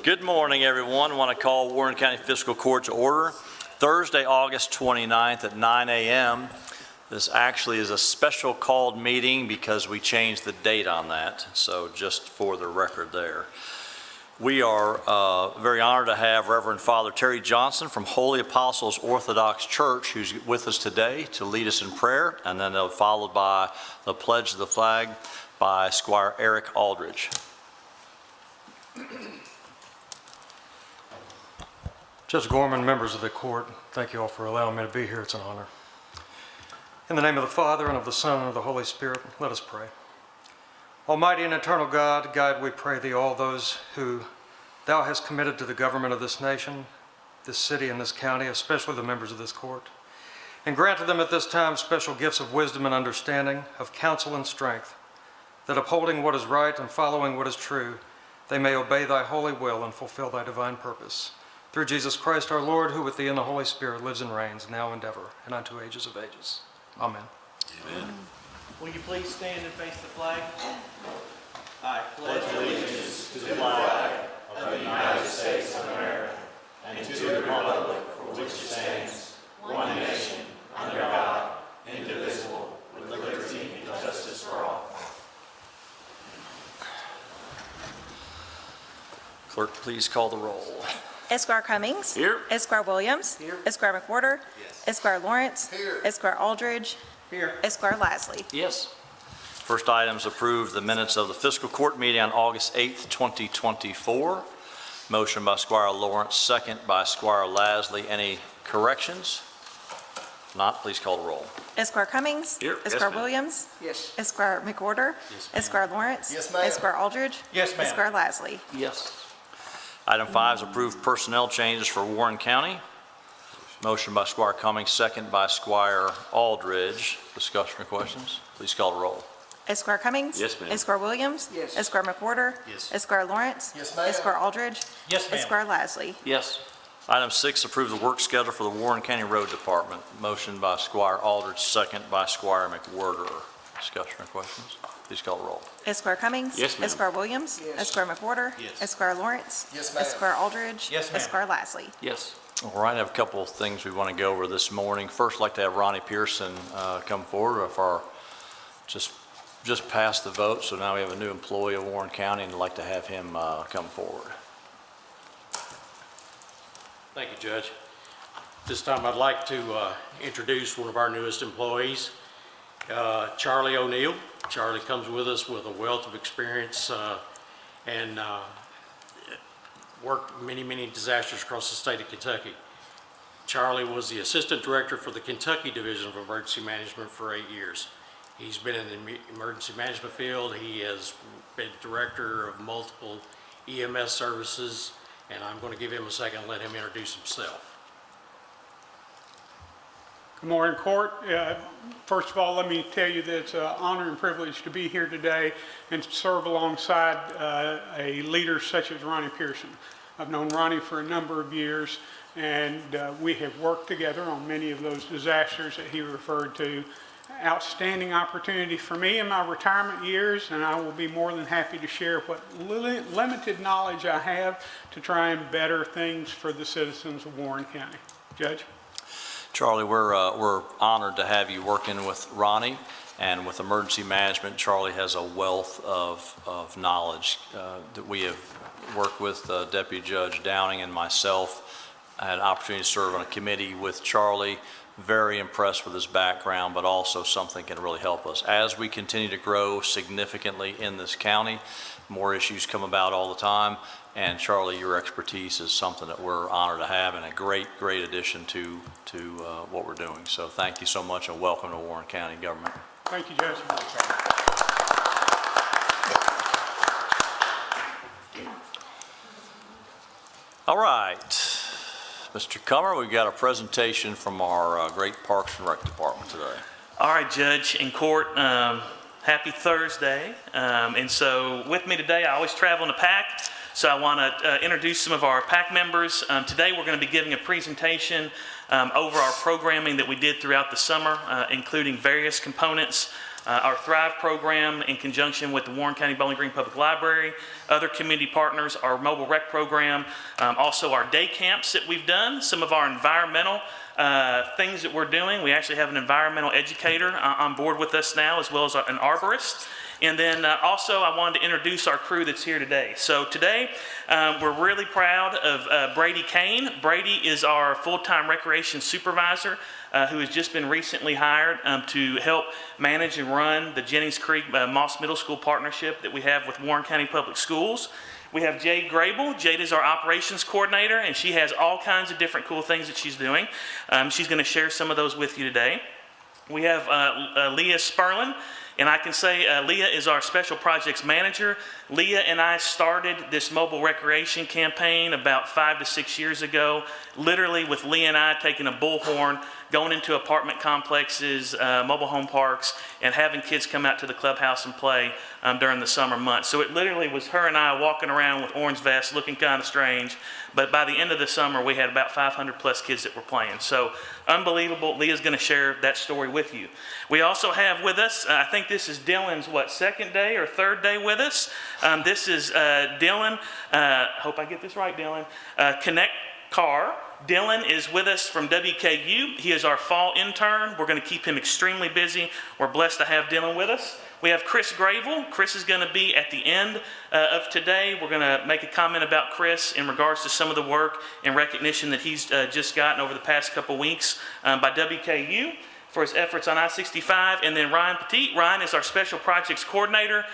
Good morning, everyone. I want to call Warren County Fiscal Court to order. Thursday, August 29th at 9 a.m. This actually is a special called meeting because we changed the date on that, so just for the record there. We are very honored to have Reverend Father Terry Johnson from Holy Apostles Orthodox Church, who's with us today to lead us in prayer, and then followed by the pledge of the flag by Squire Eric Aldridge. Judge Gorman, members of the court, thank you all for allowing me to be here. It's an honor. In the name of the Father, and of the Son, and of the Holy Spirit, let us pray. Almighty and eternal God, guide, we pray thee, all those who thou hast committed to the government of this nation, this city, and this county, especially the members of this court, and grant to them at this time special gifts of wisdom and understanding, of counsel and strength, that upholding what is right and following what is true, they may obey thy holy will and fulfill thy divine purpose. Through Jesus Christ our Lord, who with thee and the Holy Spirit lives and reigns, now and ever, and unto ages of ages. Amen. Amen. Will you please stand and face the flag? I pledge allegiance to the flag of the United States of America and to the republic for which it stands, one nation, under God, indivisible, with liberty and justice for all. Clerk, please call the roll. Esquire Cummings. Here. Esquire Williams. Here. Esquire McWhorter. Yes. Esquire Lawrence. Here. Esquire Aldridge. Here. Esquire Lasley. Yes. First item is approve the minutes of the fiscal court meeting on August 8th, 2024. Motion by Squire Lawrence, second by Squire Lasley. Any corrections? If not, please call the roll. Esquire Cummings. Here. Esquire Yes, ma'am. Williams. Yes. Esquire McWhorter. Yes, ma'am. Esquire Lawrence. Yes, ma'am. Esquire Aldridge. Yes, ma'am. Esquire Lasley. Yes. Item 5 is approved personnel changes for Warren County. Motion by Squire Cummings, second by Squire Aldridge. Discussion or questions? Please call the roll. Esquire Cummings. Yes, ma'am. Esquire Williams. Yes. Esquire McWhorter. Yes. Esquire Lawrence. Yes, ma'am. Esquire Aldridge. Yes, ma'am. Esquire Lasley. Yes. Item 6, approve the work schedule for the Warren County Road Department. Motion by Squire Aldridge, second by Squire McWhorter. Discussion or questions? Please call the roll. Esquire Cummings. Yes, ma'am. Esquire Williams. Yes. Esquire McWhorter. Yes. Esquire Lawrence. Yes, ma'am. Esquire Aldridge. Yes, ma'am. Esquire Lasley. Yes. All right, I have a couple of things we want to go over this morning. First, I'd like to have Ronnie Pearson come forward if our just passed the vote, so now we have a new employee of Warren County, and I'd like to have him come forward. Thank you, Judge. This time I'd like to introduce one of our newest employees, Charlie O'Neill. Charlie comes with us with a wealth of experience and worked many disasters across the state of Kentucky. Charlie was the Assistant Director for the Kentucky Division of Emergency Management for 8 years. He's been in the emergency management field. He has been Director of multiple EMS services, and I'm going to give him a second and let him introduce himself. Good morning, Court. First of all, let me tell you that it's an honor and privilege to be here today and to serve alongside a leader such as Ronnie Pearson. I've known Ronnie for a number of years, and we have worked together on many of those disasters that he referred to. Outstanding opportunity for me in my retirement years, and I will be more than happy to share what limited knowledge I have to try and better things for the citizens of Warren County. Judge? Charlie, we're honored to have you working with Ronnie, and with emergency management, Charlie has a wealth of knowledge that we have worked with Deputy Judge Downing and myself. I had an opportunity to serve on a committee with Charlie. Very impressed with his background, but also something can really help us. As we continue to grow significantly in this county, more issues come about all the time, and Charlie, your expertise is something that we're honored to have and a great addition to what we're doing. So thank you so much and welcome to Warren County government. Thank you, Judge. All right, Mr. Comer, we've got a presentation from our great Parks and Rec department today. All right, Judge and Court, happy Thursday. And so with me today, I always travel in a pack, so I want to introduce some of our pack members. Today we're going to be giving a presentation over our programming that we did throughout the summer, including various components our Thrive program in conjunction with the Warren County Bowling Green Public Library, other community partners, our mobile rec program, also our day camps that we've done, some of our environmental things that we're doing. We actually have an environmental educator on board with us now, as well as an arborist. And then also I wanted to introduce our crew that's here today. So today we're really proud of Brady Kane. Brady is our full-time recreation supervisor who has just been recently hired to help manage and run the Jennings Creek Moss Middle School partnership that we have with Warren County Public Schools. We have Jade Grable. Jade is our operations coordinator, and she has all kinds of different cool things that she's doing. She's going to share some of those with you today. We have Leah Sperlin. And I can say Leah is our special projects manager. Leah and I started this mobile recreation campaign about 5 to 6 years ago, literally with Leah and I taking a bullhorn, going into apartment complexes, mobile home parks, and having kids come out to the clubhouse and play during the summer months. So it literally was her and I walking around with orange vests looking kind of strange. But by the end of the summer, we had about 500 plus kids that were playing. So unbelievable. Leah's going to share that story with you. We also have with us, I think this is Dylan's, second day or third day with us. This is Dylan. Hope I get this right, Dylan. Connect Carr. Dylan is with us from WKU. He is our fall intern. We're going to keep him extremely busy. We're blessed to have Dylan with us. We have Chris Gravel. Chris is going to be at the end of today. We're going to make a comment about Chris in regards to some of the work and recognition that he's just gotten over the past couple weeks by WKU for his efforts on I-65. And then Ryan Petit. Ryan is our special projects coordinator.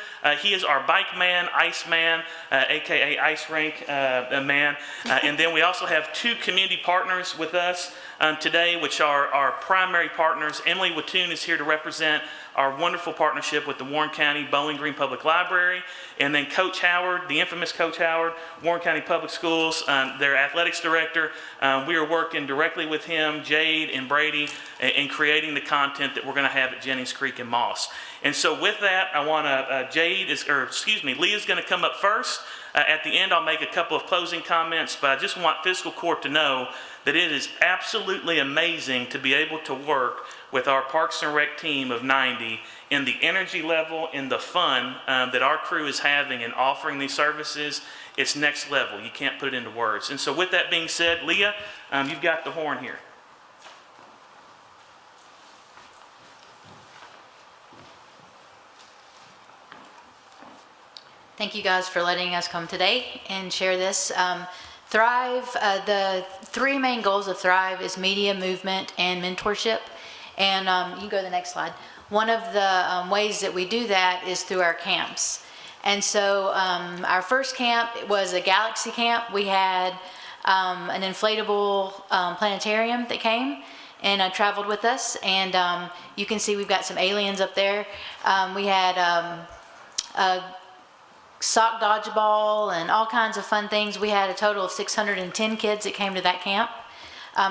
He is our bike man, ice man, AKA ice rink man. And then we also have 2 community partners with us today, which are our primary partners. Emily Wattoon is here to represent our wonderful partnership with the Warren County Bowling Green Public Library, and then Coach Howard, the infamous Coach Howard, Warren County Public Schools, their athletics director. We are working directly with him, Jade and Brady, in creating the content that we're going to have at Jennings Creek and Moss. And so with that, I want to, Leah's going to come up first. At the end, I'll make a couple of closing comments, but I just want Fiscal Court to know that it is absolutely amazing to be able to work with our Parks and Rec team of 90 in the energy level and the fun that our crew is having in offering these services. It's next level. You can't put it into words. And so with that being said, Leah, you've got the horn here. Thank you guys for letting us come today and share this. Thrive, the 3 main goals of Thrive is media, movement, and mentorship. And you can go to the next slide. One of the ways that we do that is through our camps. And so our first camp was a galaxy camp. We had an inflatable planetarium that came and traveled with us. And you can see we've got some aliens up there. We had a sock dodgeball and all kinds of fun things. We had a total of 610 kids that came to that camp.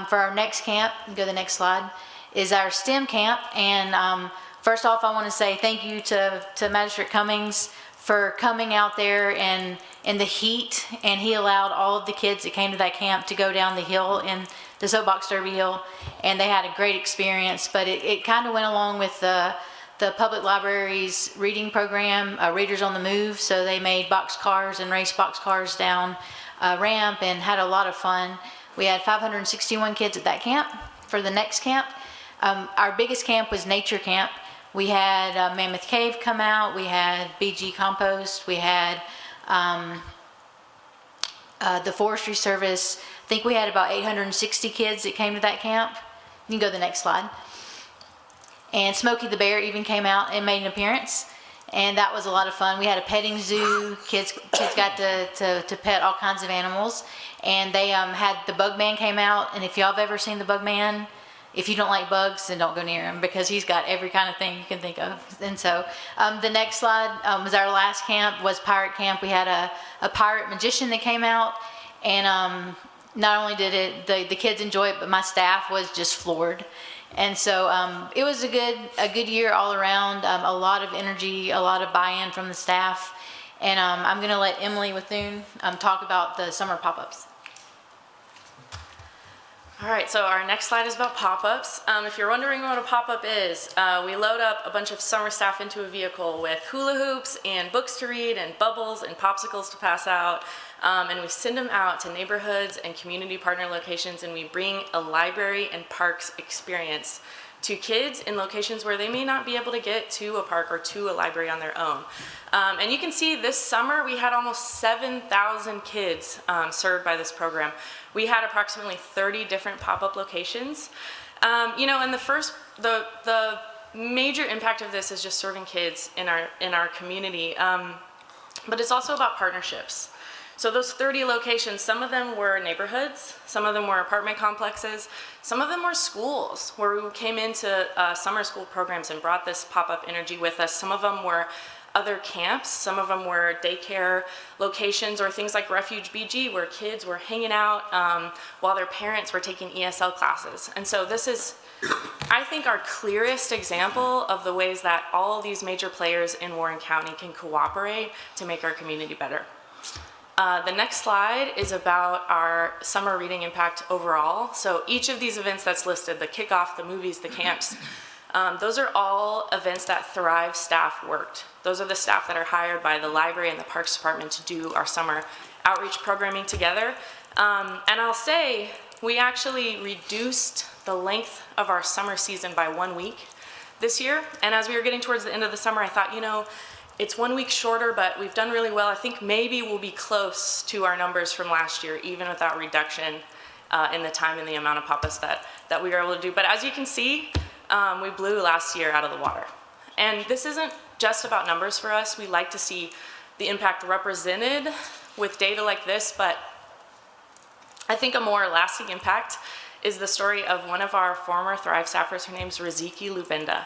For our next camp, go to the next slide, is our STEM camp. And first off, I want to say thank you to Magistrate Cummings for coming out there and in the heat, and he allowed all of the kids that came to that camp to go down the hill in the Soapbox Derby Hill, and they had a great experience. But it kind of went along with the public library's reading program, Readers on the Move. So they made boxcars and raced boxcars down a ramp and had a lot of fun. We had 561 kids at that camp. For the next camp, our biggest camp was Nature Camp. We had Mammoth Cave come out. We had BG Compost. We had the Forestry Service. I think we had about 860 kids that came to that camp. You can go to the next slide. And Smokey the Bear even came out and made an appearance, and that was a lot of fun. We had a petting zoo. Kids got to pet all kinds of animals, and they had the Bug Man came out. And if y'all have ever seen the Bug Man, if you don't like bugs, then don't go near him, because he's got every kind of thing you can think of. And so the next slide was our last camp, was Pirate Camp. We had a pirate magician that came out, and not only did the kids enjoy it, but my staff was just floored. And so it was a good year all around. A lot of energy, a lot of buy-in from the staff. And I'm going to let Emily Wattoon talk about the summer pop-ups. All All right, so our next slide is about pop-ups. If you're wondering what a pop-up is, we load up a bunch of summer staff into a vehicle with hula hoops and books to read and bubbles and popsicles to pass out, and we send them out to neighborhoods and community partner locations, and we bring a library and parks experience to kids in locations where they may not be able to get to a park or to a library on their own. And you can see this summer we had almost 7,000 kids served by this program. We had approximately 30 different pop-up locations. And the major impact of this is just serving kids in our community. But it's also about partnerships. So those 30 locations, some of them were neighborhoods, some of them were apartment complexes, some of them were schools where we came into summer school programs and brought this pop-up energy with us. Some of them were other camps, some of them were daycare locations or things like Refuge BG where kids were hanging out while their parents were taking ESL classes. And so this is, I think, our clearest example of the ways that all these major players in Warren County can cooperate to make our community better. The next slide is about our summer reading impact overall. So each of these events that's listed, the kickoff, the movies, the camps, those are all events that Thrive staff worked. Those are the staff that are hired by the library and the Parks Department to do our summer outreach programming together. And I'll say, we actually reduced the length of our summer season by 1 week this year. And as we were getting towards the end of the summer, I thought, you know, it's 1 week shorter, but we've done really well. I think maybe we'll be close to our numbers from last year, even without reduction in the time and the amount of pop-ups that we were able to do. But as you can see, we blew last year out of the water. And this isn't just about numbers for us. We like to see the impact represented with data like this, but I think a more lasting impact is the story of one of our former Thrive staffers. Her name's Riziki Lubenda.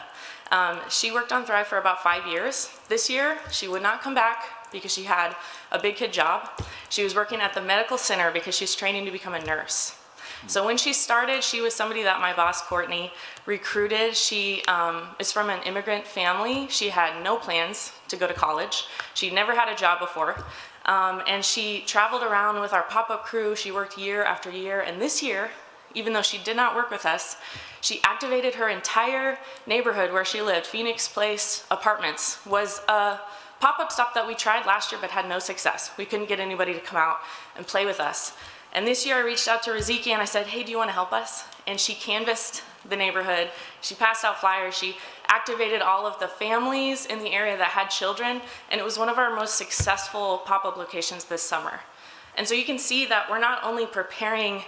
She worked on Thrive for about 5 years. This year, she would not come back because she had a big kid job. She was working at the medical center because she's training to become a nurse. So when she started, she was somebody that my boss, Courtney, recruited. She is from an immigrant family. She had no plans to go to college. She never had a job before. And she traveled around with our pop-up crew. She worked year after year. And this year, even though she did not work with us, she activated her entire neighborhood where she lived. Phoenix Place Apartments was a pop-up stop that we tried last year but had no success. We couldn't get anybody to come out and play with us. And this year I reached out to Riziki and I said, hey, do you want to help us? And she canvassed the neighborhood. She passed out flyers. She activated all of the families in the area that had children. And it was one of our most successful pop-up locations this summer. And so you can see that we're not only preparing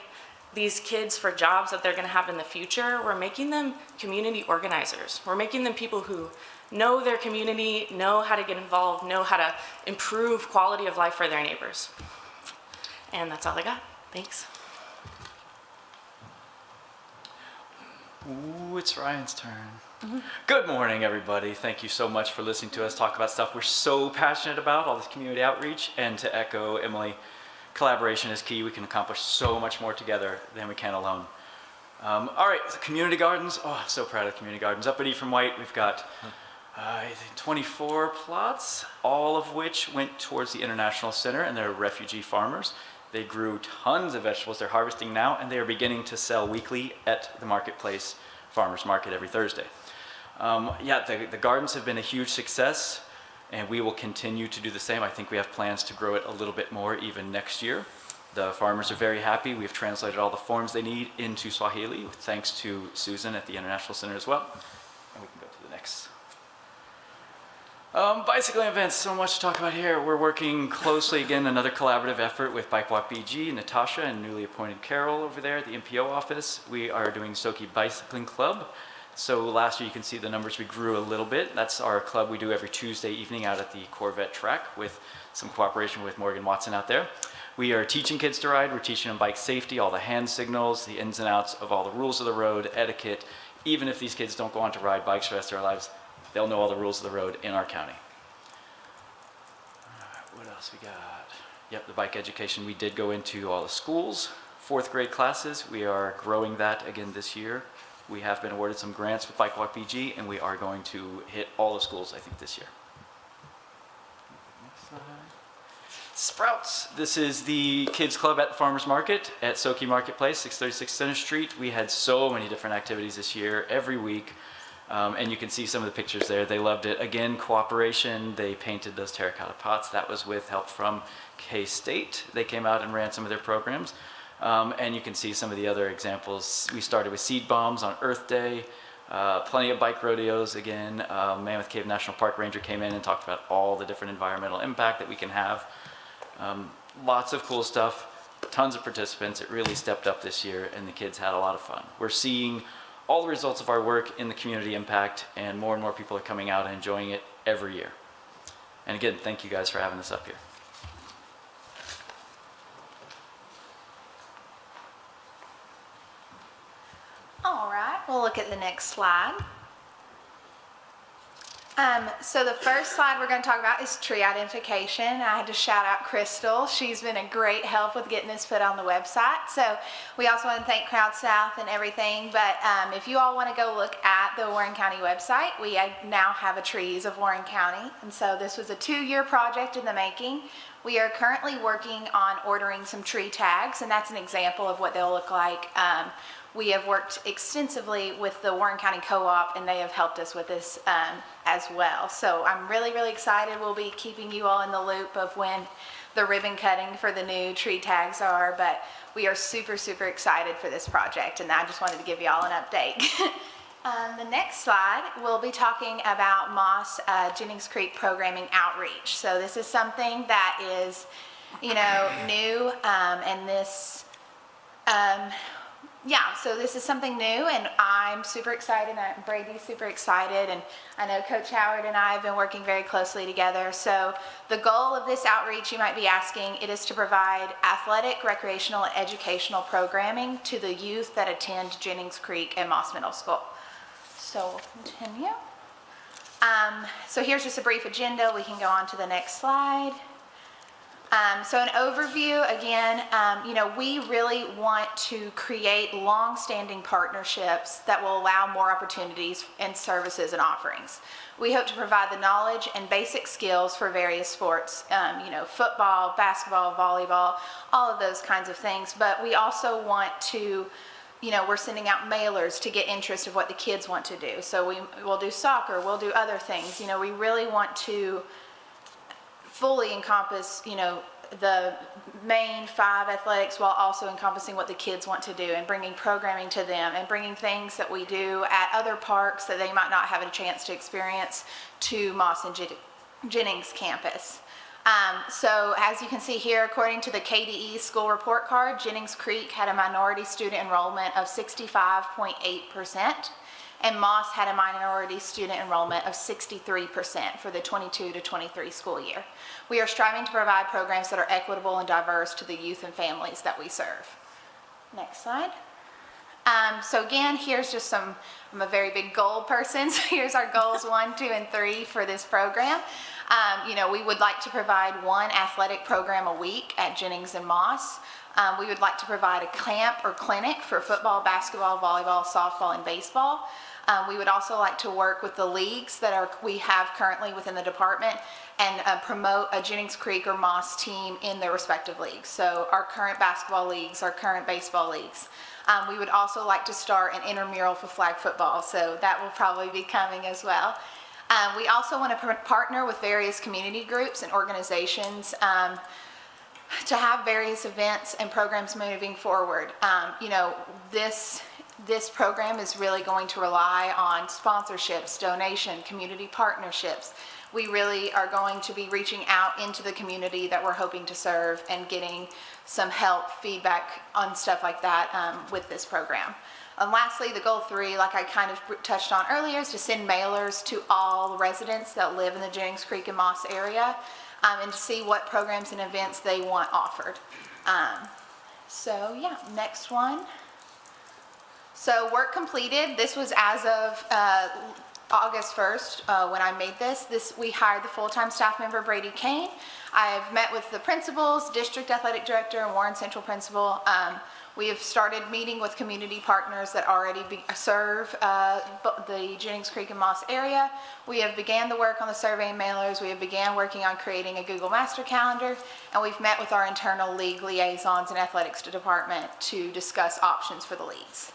these kids for jobs that they're going to have in the future, we're making them community organizers. We're making them people who know their community, know how to get involved, know how to improve quality of life for their neighbors. And that's all I got. Thanks. Ooh, it's Ryan's turn. Good morning, everybody. Thank you so much for listening to us talk about stuff we're so passionate about, all this community outreach. And to echo Emily, collaboration is key. We can accomplish so much more together than we can alone. All right, so community gardens. Oh, I'm so proud of community gardens. Up at Ephraim White, we've got 24 plots, all of which went towards the International Center, and they're refugee farmers. They grew tons of vegetables. They're harvesting now, and they are beginning to sell weekly at the marketplace, farmers market, every Thursday. The gardens have been a huge success, and we will continue to do the same. I think we have plans to grow it a little bit more even next year. The farmers are very happy. We've translated all the forms they need into Swahili, thanks to Susan at the International Center as well. And we can go to the next. Bicycling events, so much to talk about here. We're working closely, again, another collaborative effort with Bike Walk BG, Natasha, and newly appointed Carol over there at the MPO office. We are doing Soki Bicycling Club. So last year, you can see the numbers, we grew a little bit. That's our club we do every Tuesday evening out at the Corvette track with some cooperation with Morgan Watson out there. We are teaching kids to ride. We're teaching them bike safety, all the hand signals, the ins and outs of all the rules of the road, etiquette. Even if these kids don't go on to ride bikes for the rest of their lives, they'll know all the rules of the road in our county. What else we got? Yep, the bike education. We did go into all the schools, 4th grade classes. We are growing that again this year. We have been awarded some grants with Bike Walk BG, and we are going to hit all the schools, I think, this year. Next slide. Sprouts. This is the kids club at the farmers market at Soki Marketplace, 636 Center Street. We had so many different activities this year, every week. And you can see some of the pictures there. They loved it. Again, cooperation. They painted those terracotta pots. That was with help from K-State. They came out and ran some of their programs. And you can see some of the other examples. We started with seed bombs on Earth Day. Plenty of bike rodeos again. Mammoth Cave National Park Ranger came in and talked about all the different environmental impact that we can have. Lots of cool stuff, tons of participants. It really stepped up this year and the kids had a lot of fun. We're seeing all the results of our work in the community impact, and more people are coming out and enjoying it every year. And again, thank you guys for having us up here. All right, we'll look at the next slide. So the first slide we're going to talk about is tree identification. I had to shout out Crystal. She's been a great help with getting this put on the website. So we also want to thank Crowd South and everything. But if you all want to go look at the Warren County website, we now have a Trees of Warren County. And so this was a 2-year project in the making. We are currently working on ordering some tree tags, and that's an example of what they'll look like. We have worked extensively with the Warren County Co-op, and they have helped us with this as well. So I'm really excited. We'll be keeping you all in the loop of when the ribbon cutting for the new tree tags are, but we are super excited for this project, and I just wanted to give you all an update. The next slide, we'll be talking about Moss Jennings Creek programming outreach. So this is something that is, new, and this, so this is something new, and I'm super excited, and Brady's super excited, and I know Coach Howard and I have been working very closely together. So the goal of this outreach, you might be asking, it is to provide athletic, recreational, and educational programming to the youth that attend Jennings Creek and Moss Middle School. So we'll continue. So here's just a brief agenda. We can go on to the next slide. So an overview, again, we really want to create long-standing partnerships that will allow more opportunities and services and offerings. We hope to provide the knowledge and basic skills for various sports, football, basketball, volleyball, all of those kinds of things. But we also want to, we're sending out mailers to get interest of what the kids want to do. So we'll do soccer, we'll do other things. We really want to fully encompass, the main 5 athletics while also encompassing what the kids want to do and bringing programming to them and bringing things that we do at other parks that they might not have a chance to experience to Moss and Jennings campus. So as you can see here, according to the KDE school report card, Jennings Creek had a minority student enrollment of 65.8%. and Moss had a minority student enrollment of 63% for the 22 to 23 school year. We are striving to provide programs that are equitable and diverse to the youth and families that we serve. Next slide. So again, here's just I'm a very big goal person, so here's our goals 1, 2, and 3 for this program. We would like to provide 1 athletic program a week at Jennings and Moss. We would like to provide a camp or clinic for football, basketball, volleyball, softball, and baseball. We would also like to work with the leagues that we have currently within the department and promote a Jennings Creek or Moss team in their respective leagues. So our current basketball leagues, our current baseball leagues. We would also like to start an intramural for flag football, so that will probably be coming as well. We also want to partner with various community groups and organizations to have various events and programs moving forward. This program is really going to rely on sponsorships, donation, community partnerships. We really are going to be reaching out into the community that we're hoping to serve and getting some help, feedback on stuff like that with this program. And lastly, the goal 3, like I kind of touched on earlier, is to send mailers to all residents that live in the Jennings Creek and Moss area and to see what programs and events they want offered. Next one. So work completed. This was as of August 1st, when I made this, we hired the full-time staff member Brady Kane. I've met with the principals, district athletic director, and Warren Central principal. We have started meeting with community partners that already serve the Jennings Creek and Moss area. We have began the work on the survey and mailers. We have began working on creating a Google Master Calendar, and we've met with our internal league liaisons and athletics department to discuss options for the leagues.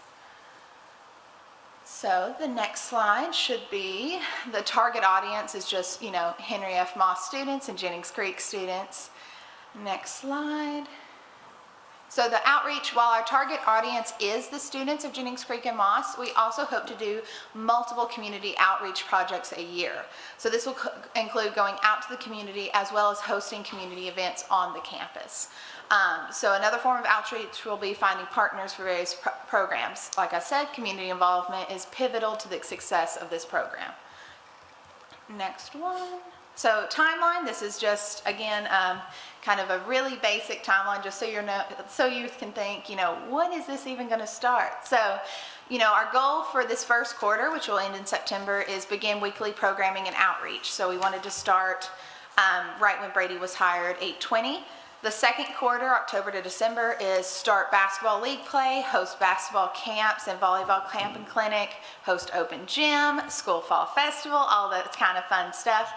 So the next slide should be, the target audience is just, Henry F. Moss students and Jennings Creek students. Next slide. So the outreach, while our target audience is the students of Jennings Creek and Moss, we also hope to do multiple community outreach projects a year. So this will include going out to the community as well as hosting community events on the campus. So another form of outreach will be finding partners for various programs. Like I said, community involvement is pivotal to the success of this program. Next one. So timeline, this is just, again, kind of a really basic timeline, just so youth can think, what is this even going to start? So, our goal for this first quarter, which will end in September, is begin weekly programming and outreach. So we wanted to start right when Brady was hired, 8/20. The second quarter, October to December, is start basketball league play, host basketball camps and volleyball camp and clinic, host open gym, school fall festival, all that kind of fun stuff.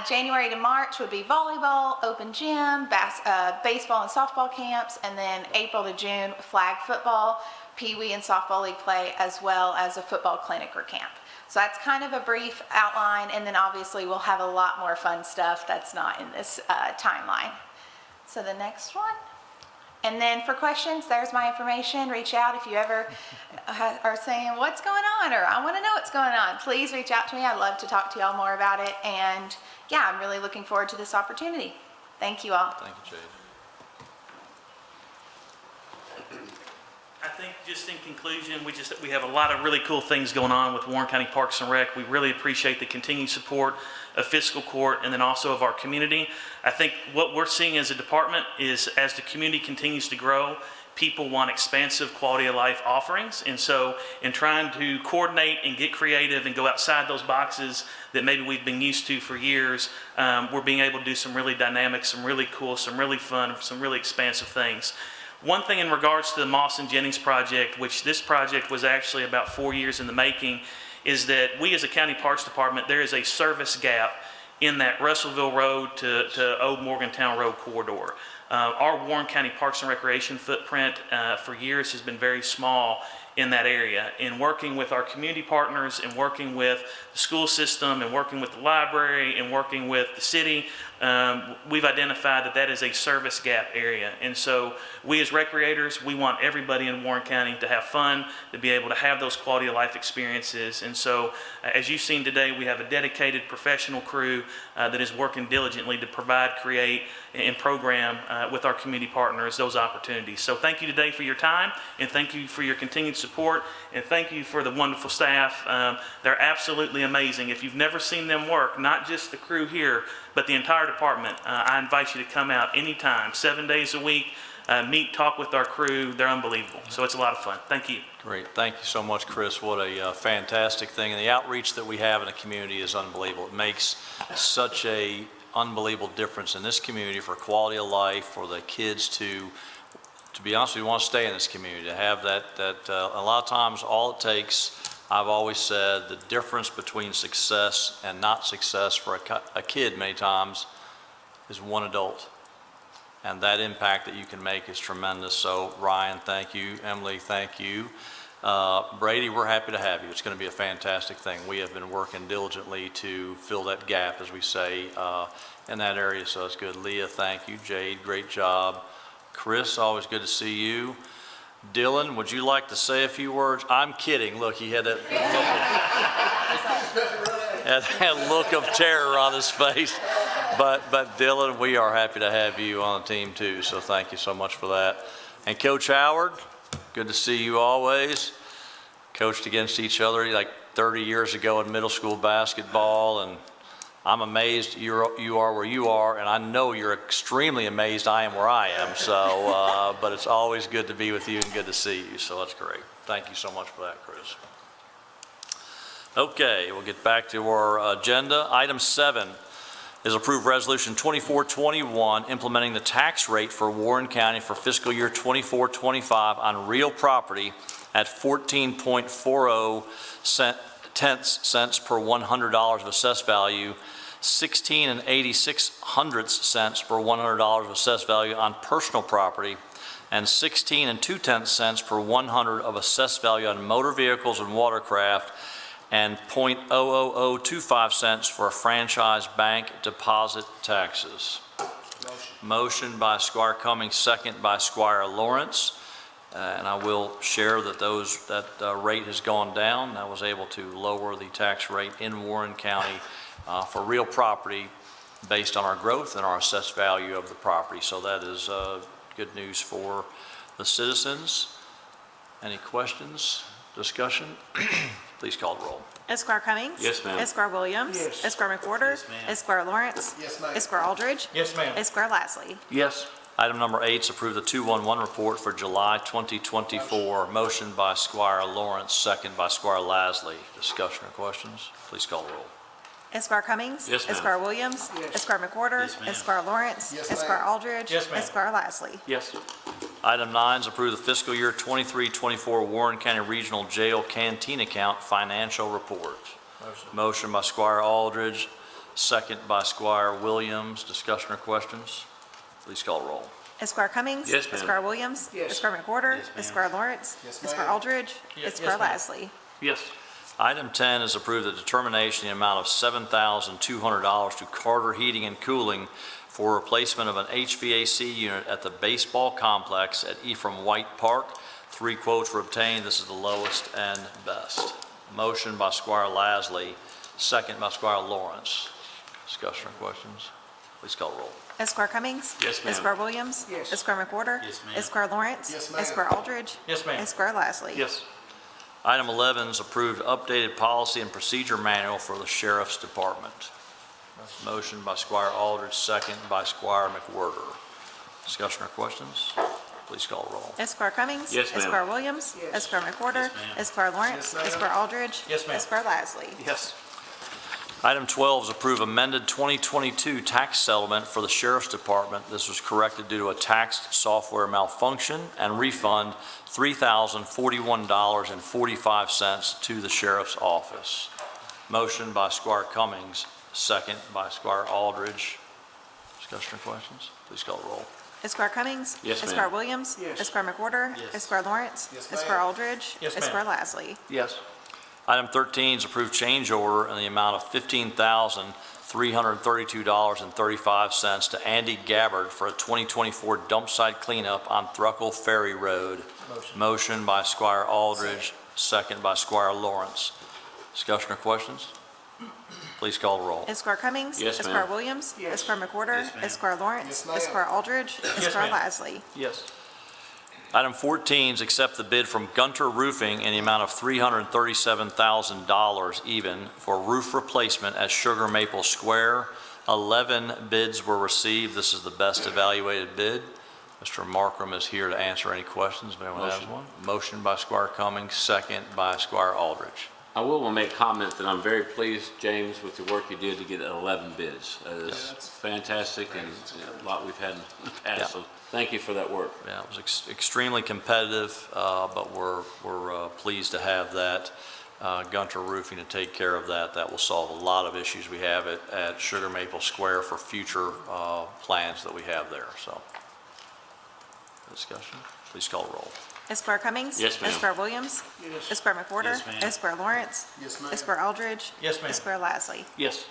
January to March would be volleyball, open gym, baseball and softball camps, and then April to June, flag football, pee-wee and softball league play, as well as a football clinic or camp. So that's kind of a brief outline, and then obviously we'll have a lot more fun stuff that's not in this timeline. So the next one. And then for questions, there's my information. Reach out if you ever are saying, what's going on? Or I want to know what's going on. Please reach out to me. I'd love to talk to y'all more about it. And yeah, I'm really looking forward to this opportunity. Thank you all. Thank you, Jade. I think just in conclusion, we have a lot of really cool things going on with Warren County Parks and Rec. We really appreciate the continued support of Fiscal Court and then also of our community. I think what we're seeing as a department is as the community continues to grow, people want expansive quality of life offerings. And so in trying to coordinate and get creative and go outside those boxes that maybe we've been used to for years, we're being able to do some really dynamic, some really cool, some really fun, some really expansive things. One thing in regards to the Moss and Jennings project, which this project was actually about 4 years in the making, is that we as a county parks department, there is a service gap in that Russellville Road to Old Morgantown Road corridor. Our Warren County Parks and Recreation footprint for years has been very small in that area. In working with our community partners and working with the school system and working with the library and working with the city, we've identified that that is a service gap area. And so we as recreators, we want everybody in Warren County to have fun, to be able to have those quality of life experiences. And so as you've seen today, we have a dedicated professional crew that is working diligently to provide, create, and program with our community partners those opportunities. So thank you today for your time, and thank you for your continued support, and thank you for the wonderful staff. They're absolutely amazing. If you've never seen them work, not just the crew here, but the entire department, I invite you to come out anytime, 7 days a week, meet, talk with our crew. They're unbelievable. So it's a lot of fun. Thank you. Great. Thank you so much, Chris. What a fantastic thing. And the outreach that we have in the community is unbelievable. It makes such a unbelievable difference in this community for quality of life, for the kids to be honest with you, want to stay in this community, to have that a lot of times all it takes, I've always said, the difference between success and not success for a kid many times is one adult. And that impact that you can make is tremendous. So Ryan, thank you. Emily, thank you. Brady, we're happy to have you. It's going to be a fantastic thing. We have been working diligently to fill that gap, as we say, in that area, so it's good. Leah, thank you. Jade, great job. Chris, always good to see you. Dylan, would you like to say a few words? I'm kidding. Look, he had that look of terror on his face. But Dylan, we are happy to have you on the team too, so thank you so much for that. And Coach Howard, good to see you always. Coached against each other like 30 years ago in middle school basketball, and I'm amazed you are where you are, and I know you're extremely amazed I am where I am. So, but it's always good to be with you and good to see you, so that's great. Thank you so much for that, Chris. Okay, we'll get back to our agenda. Item 7 is approved resolution 2421, implementing the tax rate for Warren County for fiscal year 24-25 on real property at 14.40 cents per $100 of assessed value, 16 and 86 cents per $100 of assessed value on personal property, and 16 and 2 cents per 100 of assessed value on motor vehicles and watercraft, and .00025 cents for franchise bank deposit taxes. Motion by Squire Cummings, second by Squire Lawrence. And I will share that that rate has gone down. I was able to lower the tax rate in Warren County for real property based on our growth and our assessed value of the property. So that is good news for the citizens. Any questions, discussion? Please call the roll. Esquire Cummings. Yes, ma'am. Esquire Williams. Yes. Esquire McWhorter. Yes, ma'am. Esquire Lawrence. Yes, ma'am. Esquire Aldridge. Yes, ma'am. Esquire Lasley. Yes. Item number 8 is approve the 211 report for July 2024. Motion by Squire Lawrence, second by Squire Lasley. Discussion or questions? Please call the roll. Esquire Cummings. Yes, ma'am. Esquire Williams. Esquire McWhorter. Yes, ma'am. Esquire Lawrence. Yes, ma'am. Esquire Aldridge. Yes, ma'am. Esquire Lasley. Yes. Item 9 is approve the fiscal year 23-24 Warren County Regional Jail Canteen Account Financial Report. Motion by Squire Aldridge, second by Squire Williams. Discussion or questions? Please call the roll. Esquire Cummings. Yes, ma'am. Esquire Williams. Yes. Esquire McWhorter. Yes, ma'am. Esquire Lawrence. Yes, Esquire ma'am. Aldridge. Yes, Esquire ma'am. Lasley. Yes. Item 10 is approve the determination in the amount of $7,200 to Carter Heating and Cooling for replacement of an HVAC unit at the baseball complex at Ephraim White Park. 3 quotes were obtained. This is the lowest and best. Motion by Squire Lasley, second by Squire Lawrence. Discussion or questions? Please call the roll. Esquire Cummings. Yes, ma'am. Esquire Williams. Yes. Esquire McWhorter. Yes, ma'am. Esquire Lawrence. Yes, ma'am. Esquire Aldridge. Yes, ma'am. Esquire Lasley. Yes. Item 11 is approved updated policy and procedure manual for the Sheriff's Department. Motion by Squire Aldridge, second by Squire McWhorter. Discussion or questions? Please call the roll. Esquire Cummings. Yes, ma'am. Esquire Williams. Yes. Esquire McWhorter. Yes, ma'am. Esquire Lawrence. Yes, ma'am. Esquire Aldridge. Yes, ma'am. Esquire Lasley. Yes. Item 12 is approve amended 2022 tax settlement for the Sheriff's Department. This was corrected due to a tax software malfunction and refund $3,041.45 to the Sheriff's Office. Motion by Squire Cummings, second by Squire Aldridge. Discussion or questions? Please call the roll. Esquire Cummings. Yes, ma'am. Esquire Williams. Yes. Esquire McWhorter. Yes. Esquire Lawrence. Yes, ma'am. Esquire Aldridge. Yes, ma'am. Esquire Lasley. Yes. Item 13 is approved change order in the amount of $15,332.35 to Andy Gabbard for a 2024 dump site cleanup on Thruckle Ferry Road. Motion by Squire Aldridge, second by Squire Lawrence. Discussion or questions? Please call the roll. Esquire Cummings. Yes, ma'am. Esquire Williams. Yes. Esquire McWhorter. Yes, ma'am. Esquire Lawrence. Yes, ma'am. Esquire Aldridge. Esquire ma'am. Lasley. Yes. Item 14 is accept the bid from Gunter Roofing in the amount of $337,000 even for roof replacement at Sugar Maple Square. 11 bids were received. This is the best evaluated bid. Mr. Markram is here to answer any questions if anyone has one. Motion by Squire Cummings, second by Squire Aldridge. I will make a comment that I'm very pleased, James, with the work you did to get 11 bids. It's fantastic and a lot we've had in the past, Yeah. so thank you for that work. Yeah, it was extremely competitive, but we're pleased to have that. Gunter Roofing to take care of that. That will solve a lot of issues we have at Sugar Maple Square for future plans that we have there. So, discussion. Please call the roll. Esquire Cummings. Yes, ma'am. Esquire Williams. Yes. Esquire McWhorter. Yes, ma'am. Esquire Lawrence. Yes, ma'am. Esquire Aldridge. Yes, ma'am. Esquire Lasley. Yes.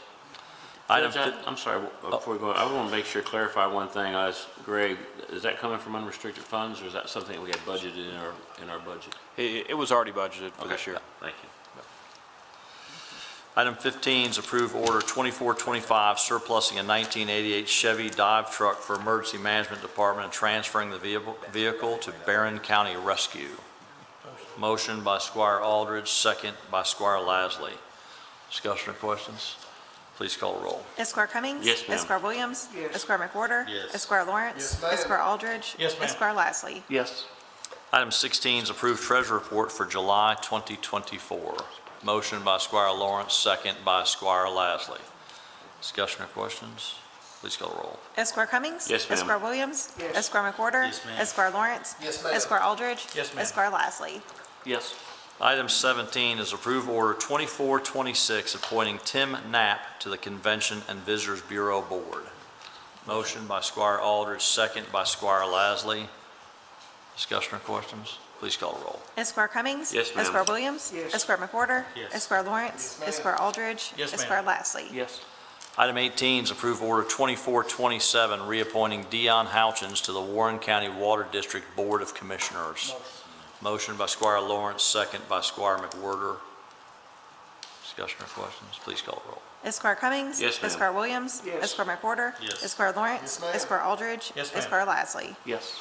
Item Judge, fi- I'm sorry, before we go, I want to make sure, clarify one thing. I asked Greg, is that coming from unrestricted funds or is that something we had budgeted in our budget? It was already budgeted for this Okay, year. Thank you. Item 15 is approve order 2425 surplusing a 1988 Chevy dive truck for Emergency Management Department and transferring the vehicle to Barron County Rescue. Motion by Squire Aldridge, second by Squire Lasley. Discussion or questions? Please call the roll. Esquire Cummings. Yes, ma'am. Esquire Williams. Yes. Esquire McWhorter. Yes. Esquire Lawrence. Yes, ma'am. Esquire Aldridge. Yes, ma'am. Esquire Lasley. Yes. Item 16 is approved treasury report for July 2024. Motion by Squire Lawrence, second by Squire Lasley. Discussion or questions? Please call the roll. Esquire Cummings? Yes, ma'am. Esquire Williams? Esquire McWhorter? Yes, ma'am. Esquire Lawrence? Yes, ma'am. Esquire Aldridge? Yes, ma'am. Esquire Lasley? Yes. Item 17 is approve order 2426 appointing Tim Knapp to the Convention and Visitors Bureau Board. Motion by Squire Aldridge, second by Squire Lasley. Discussion or questions? Please call the roll. Esquire Cummings? Yes, ma'am. Esquire Williams? Esquire McWhorter? Yes. Esquire Lawrence? Esquire Aldridge? Yes, ma'am. Esquire Lasley? Yes. Item 18 is approve order 2427 reappointing Dion Houchins to the Warren County Water District Board of Commissioners. Motion by Squire Lawrence, second by Squire McWhorter. Discussion or questions? Please call the roll. Esquire Cummings? Yes, ma'am. Esquire Williams? Esquire McWhorter? Yes. Esquire Lawrence? Esquire Aldridge? Yes, ma'am. Esquire Lasley? Yes.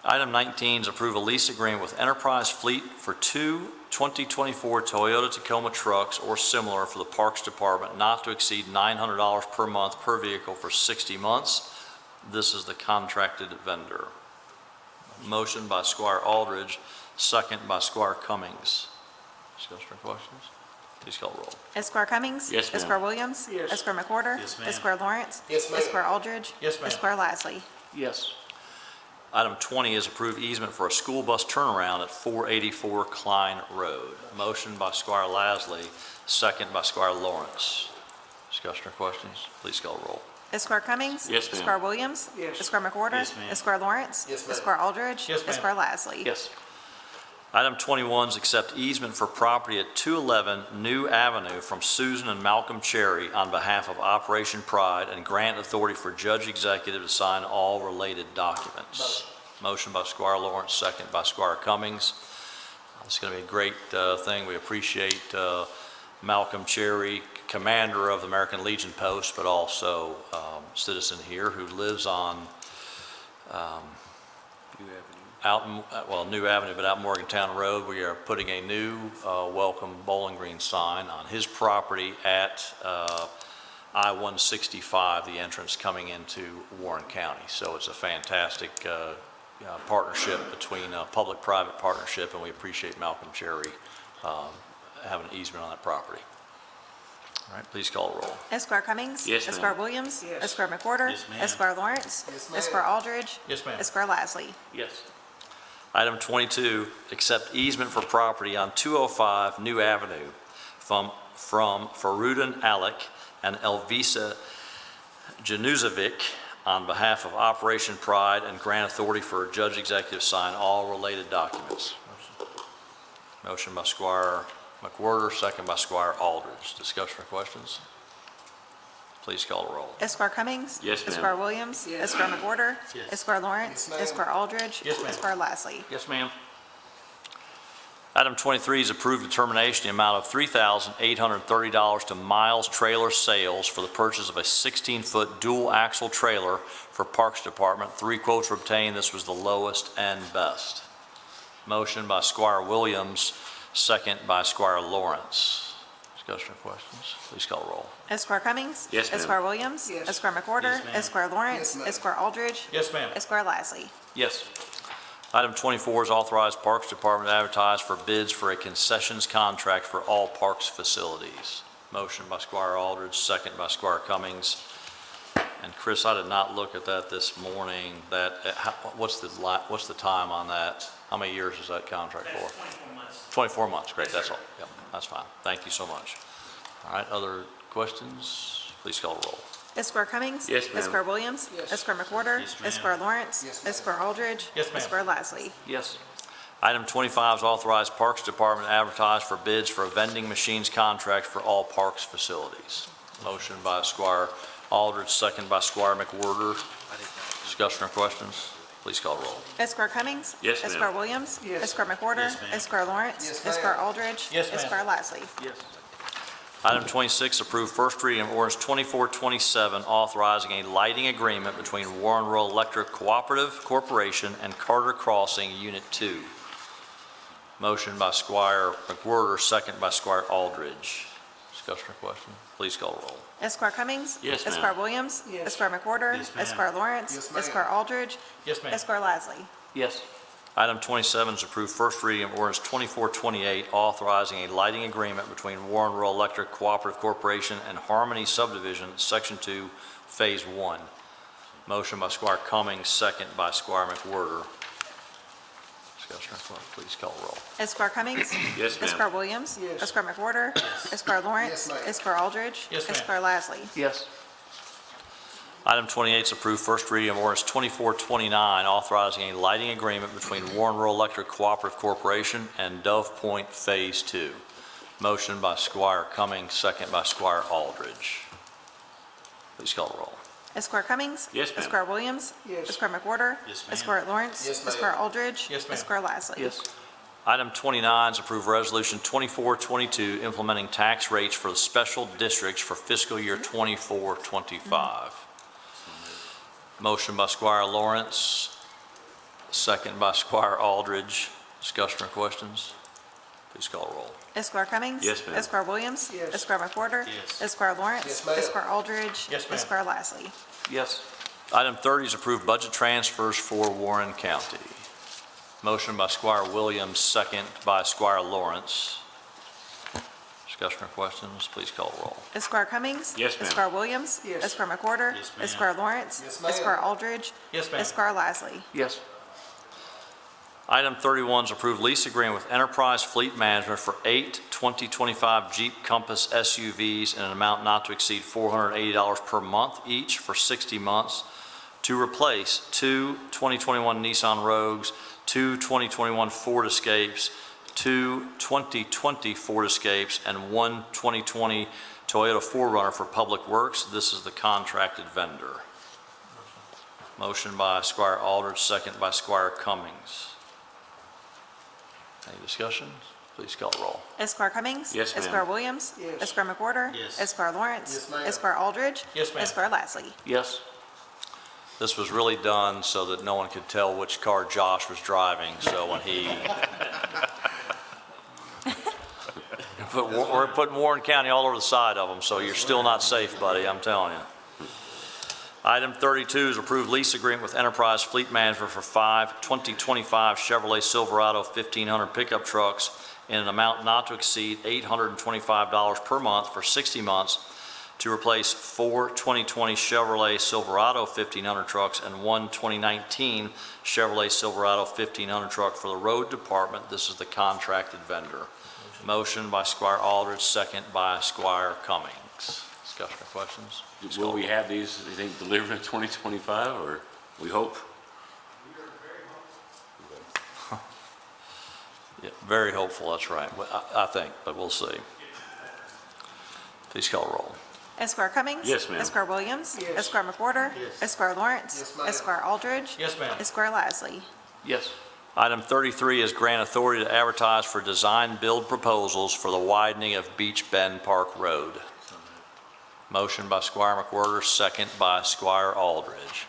Item 19 is approve a lease agreement with Enterprise Fleet for two 2024 Toyota Tacoma trucks or similar for the Parks Department, not to exceed $900 per month per vehicle for 60 months. This is the contracted vendor. Motion by Squire Aldridge, second by Squire Cummings. Discussion or questions? Please call the roll. Esquire Cummings? Yes, ma'am. Esquire Williams? Esquire McWhorter? Yes, ma'am. Esquire Lawrence? Yes, ma'am. Esquire Aldridge? Yes, ma'am. Esquire Lasley? Yes. Item 20 is approve easement for a school bus turnaround at 484 Klein Road. Motion by Squire Lasley, second by Squire Lawrence. Discussion or questions? Please call the roll. Esquire Cummings? Yes, ma'am. Esquire Williams? Esquire McWhorter? Yes, ma'am. Esquire Lawrence? Yes, ma'am. Esquire Aldridge? Yes, ma'am. Esquire Lasley? Yes. Item 21 is accept easement for property at 211 New Avenue from Susan and Malcolm Cherry on behalf of Operation Pride and grant authority for Judge Executive to sign all related documents. Motion by Squire Lawrence, second by Squire Cummings. It's going to be a great thing. We appreciate Malcolm Cherry, commander of the American Legion Post, but also citizen here who lives on New Avenue, but out Morgantown Road. We are putting a new welcome Bowling Green sign on his property at I-165, the entrance coming into Warren County. So it's a fantastic partnership between public-private partnership, and we appreciate Malcolm Cherry having an easement on that property. All right, please call the roll. Esquire Cummings? Yes, ma'am. Esquire Williams? Esquire McWhorter? Yes, ma'am. Esquire Lawrence? Yes, ma'am. Esquire Aldridge? Yes, ma'am. Esquire Lasley? Yes. Item 22, accept easement for property on 205 New Avenue from Farudan Alec and Elvisa Januzovic on behalf of Operation Pride and grant authority for Judge Executive to sign all related documents. Motion by Squire McWhorter, second by Squire Aldridge. Discussion or questions? Please call the roll. Esquire Cummings? Yes, ma'am. Esquire Williams? Esquire McWhorter? Yes. Esquire Lawrence? Yes, ma'am. Esquire Aldridge? Yes, ma'am. Esquire Lasley? Yes, ma'am. Item 23 is approved determination the amount of $3,830 to Miles Trailer Sales for the purchase of a 16-foot dual axle trailer for Parks Department. 3 quotes were obtained. This was the lowest and best. Motion by Squire Williams, second by Squire Lawrence. Discussion or questions? Please call the roll. Esquire Cummings? Yes, ma'am. Esquire Williams? Esquire McWhorter? Yes, ma'am. Esquire Lawrence? Yes, ma'am. Esquire Aldridge? Yes, ma'am. Esquire Lasley? Yes. Item 24 is authorize Parks Department to advertise for bids for a concessions contract for all parks facilities. Motion by Squire Aldridge, second by Squire Cummings. And Chris, I did not look at that this morning. What's the time on that? How many years is that contract for? 24 months. 24 months, great, that's all. Yep, that's fine. Thank you so much. All right, other questions? Please call the roll. Esquire Cummings? Yes, ma'am. Esquire Williams? Esquire McWhorter? Yes, ma'am. Esquire Lawrence? Yes, ma'am. Esquire Aldridge? Yes, ma'am. Esquire Lasley? Yes. Item 25 is authorize Parks Department to advertise for bids for a vending machines contract for all parks facilities. Motion by Squire Aldridge, second by Squire McWhorter. Discussion or questions? Please call the roll. Esquire Cummings? Yes, ma'am. Esquire Williams? Esquire McWhorter? Yes, ma'am. Esquire Lawrence? Yes, ma'am. Esquire Aldridge? Yes, ma'am. Esquire Lasley? Yes. Item 26, approve first reading of ordinance 2427, authorizing a lighting agreement between Warren Rural Electric Cooperative Corporation and Carter Crossing Unit 2. Motion by Squire McWhorter, second by Squire Aldridge. Discussion or question? Please call the roll. Esquire Cummings? Yes, ma'am. Esquire Williams? Esquire McWhorter? Yes, ma'am. Esquire Lawrence? Yes, ma'am. Esquire Aldridge? Yes, ma'am. Esquire Lasley? Yes. Item 27 is approve first reading of ordinance 2428, authorizing a lighting agreement between Warren Rural Electric Cooperative Corporation and Harmony Subdivision, Section 2, Phase 1. Motion by Squire Cummings, second by Squire McWhorter. Discussion, please call roll. Esquire Cummings. Yes, ma'am. Esquire Williams. Esquire McWhorter. Esquire Lawrence. Esquire Aldridge. Yes, ma'am. Esquire Lasley. Yes. Item 28 is approved first reading of ordinance 2429, authorizing a lighting agreement between Warren Rural Electric Cooperative Corporation and Dove Point Phase 2. Motion by Squire Cummings, second by Squire Aldridge. Please call the roll. Esquire Cummings. Yes, ma'am. Esquire Williams. Esquire McWhorter. Yes, ma'am. Esquire Lawrence. Esquire Aldridge. Yes, ma'am. Esquire Lasley. Yes. Item 29 is approve resolution 2422, implementing tax rates for the special districts for fiscal year 24-25. Motion by Squire Lawrence, second by Squire Aldridge. Discussion or questions? Please call roll. Esquire Cummings. Yes, ma'am. Esquire Williams. Esquire McWhorter. Yes. Esquire Lawrence. Esquire Aldridge. Yes, ma'am. Esquire Lasley. Yes. Item 30 is approved budget transfers for Warren County. Motion by Squire Williams, second by Squire Lawrence. Discussion or questions? Please call roll. Esquire Cummings. Yes, ma'am. Esquire Williams. Esquire McWhorter. Yes, ma'am. Esquire Lawrence. Esquire Aldridge. Yes, ma'am. Esquire Lasley. Yes. Item 31 is approved lease agreement with Enterprise Fleet Management for 8 2025 Jeep Compass SUVs in an amount not to exceed $480 per month each for 60 months to replace 2 2021 Nissan Rogues, 2 2021 Ford Escapes, 2 2020 Ford Escapes, and 1 2020 Toyota 4Runner for Public Works. This is the contracted vendor. Motion by Squire Aldridge, second by Squire Cummings. Any discussion? Please call the roll. Esquire Cummings. Yes, ma'am. Esquire Williams. Esquire McWhorter. Yes. Esquire Lawrence. Esquire Aldridge. Yes, ma'am. Esquire Lasley. Yes. This was really done so that no one could tell which car Josh was driving, so when he... We're putting Warren County all over the side of them, so you're still not safe, buddy, I'm telling you. Item 32 is approved lease agreement with Enterprise Fleet Management for 5 2025 Chevrolet Silverado 1500 pickup trucks in an amount not to exceed $825 per month for 60 months to replace 4 2020 Chevrolet Silverado 1500 trucks and 1 2019 Chevrolet Silverado 1500 truck for the road department. This is the contracted vendor. Motion by Squire Aldridge, second by Squire Cummings. Discussion or questions? Will we have these, you think, delivered in 2025, or we hope? Yeah, very hopeful, that's right. I think, but we'll see. Please call roll. Esquire Cummings. Yes, ma'am. Esquire Williams. Esquire McWhorter. Esquire Lawrence. Esquire Aldridge. Yes, ma'am. Esquire Lasley. Yes. Item 33 is grant authority to advertise for design build proposals for the widening of Beach Bend Park Road. Motion by Squire McWhorter, second by Squire Aldridge.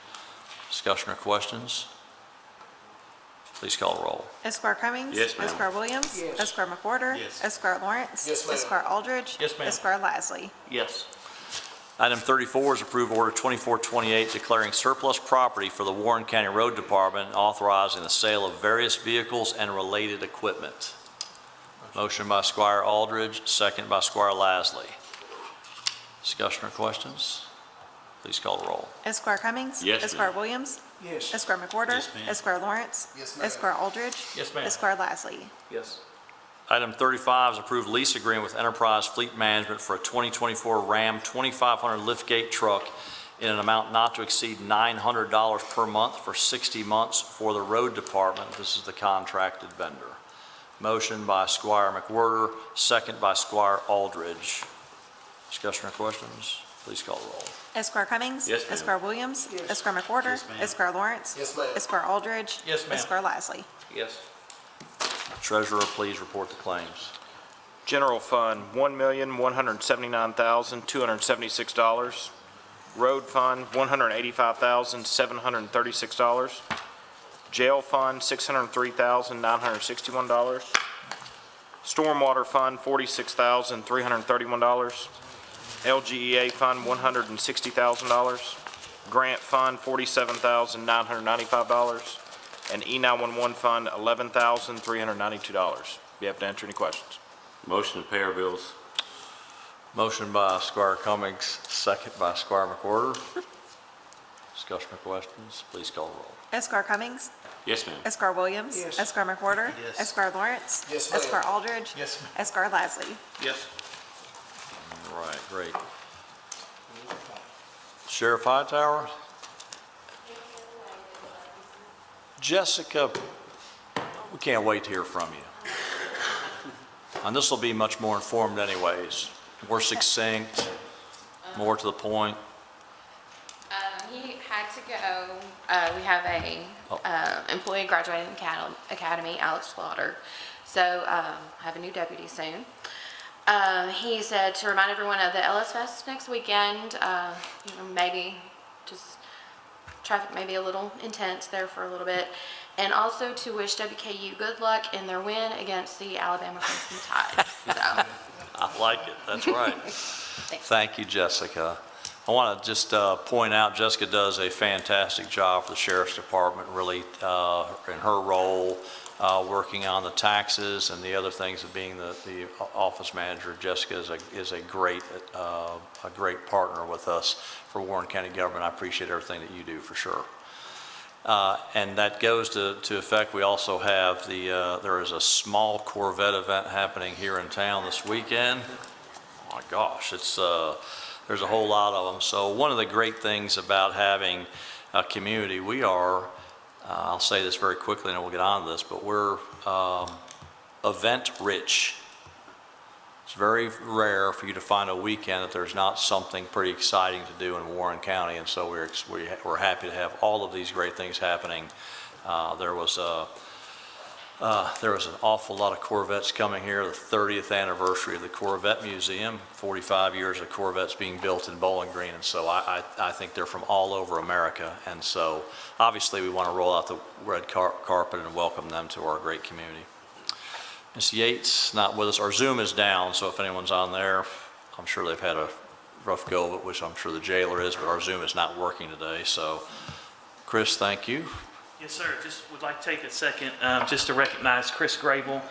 Discussion or questions? Please call the roll. Esquire Cummings. Yes, ma'am. Esquire Williams. Esquire McWhorter. Yes. Esquire Lawrence. Esquire Aldridge. Yes, ma'am. Esquire Lasley. Yes. Item 34 is approve order 2428 declaring surplus property for the Warren County Road Department and authorizing the sale of various vehicles and related equipment. Motion by Squire Aldridge, second by Squire Lasley. Discussion or questions? Please call the roll. Esquire Cummings. Yes, ma'am. Esquire Williams. Esquire McWhorter. Yes, ma'am. Esquire Lawrence. Esquire Aldridge. Yes, ma'am. Esquire Lasley. Yes. Item 35 is approved lease agreement with Enterprise Fleet Management for a 2024 Ram 2500 liftgate truck in an amount not to exceed $900 per month for 60 months for the road department. This is the contracted vendor. Motion by Squire McWhorter, second by Squire Aldridge. Discussion or questions? Please call the roll. Esquire Cummings. Yes, ma'am. Esquire Williams. Esquire McWhorter. Yes, ma'am. Esquire Lawrence. Esquire Aldridge. Yes, ma'am. Esquire Lasley. Yes. Treasurer, please report the claims. General Fund, $1,179,276. Road Fund, $185,736. Jail Fund, $603,961. Stormwater Fund, $46,331. LGEA Fund, $160,000. Grant Fund, $47,995. and E911 Fund, $11,392. Be happy to answer any questions. Motion to pay our bills. Motion by Squire Cummings, second by Squire McWhorter. Discussion or questions, please call the roll. Esquire Cummings. Yes, ma'am. Esquire Williams. Yes. Esquire McWhorter. Yes. Esquire Lawrence. Yes, ma'am. Esquire Aldridge. Yes, ma'am. Esquire Lasley. Yes. All right, great. Sheriff Hightower? Jessica, we can't wait to hear from you. And this will be much more informed anyways, more succinct, more to the point. He had to go. We have a employee graduating academy, Alex Slaughter. So I have a new deputy soon. He said to remind everyone of the LS Fest next weekend. Maybe just traffic may be a little intense there for a little bit. And also to wish WKU good luck in their win against the Alabama Crimson Tide. So, I like it, that's right. Thank you, Jessica. I want to just point out Jessica does a fantastic job for the Sheriff's Department, really in her role, working on the taxes and the other things of being the office manager. Jessica is a great partner with us for Warren County government. I appreciate everything that you do for sure. And that goes to effect. We also have there is a small Corvette event happening here in town this weekend. Oh my gosh, there's a whole lot of them. So one of the great things about having a community, we are, I'll say this very quickly and we'll get on to this, but we're event rich. It's very rare for you to find a weekend that there's not something pretty exciting to do in Warren County, and so we're happy to have all of these great things happening. There was an awful lot of Corvettes coming here, the 30th anniversary of the Corvette Museum, 45 years of Corvettes being built in Bowling Green, and so I think they're from all over America, and so obviously we want to roll out the red carpet and welcome them to our great community. Ms. Yates, not with us. Our Zoom is down, so if anyone's on there, I'm sure they've had a rough go of it, which I'm sure the jailer is, but our Zoom is not working today, so Chris, thank you. Yes, sir. Just would like to take a second just to recognize Chris Gravel.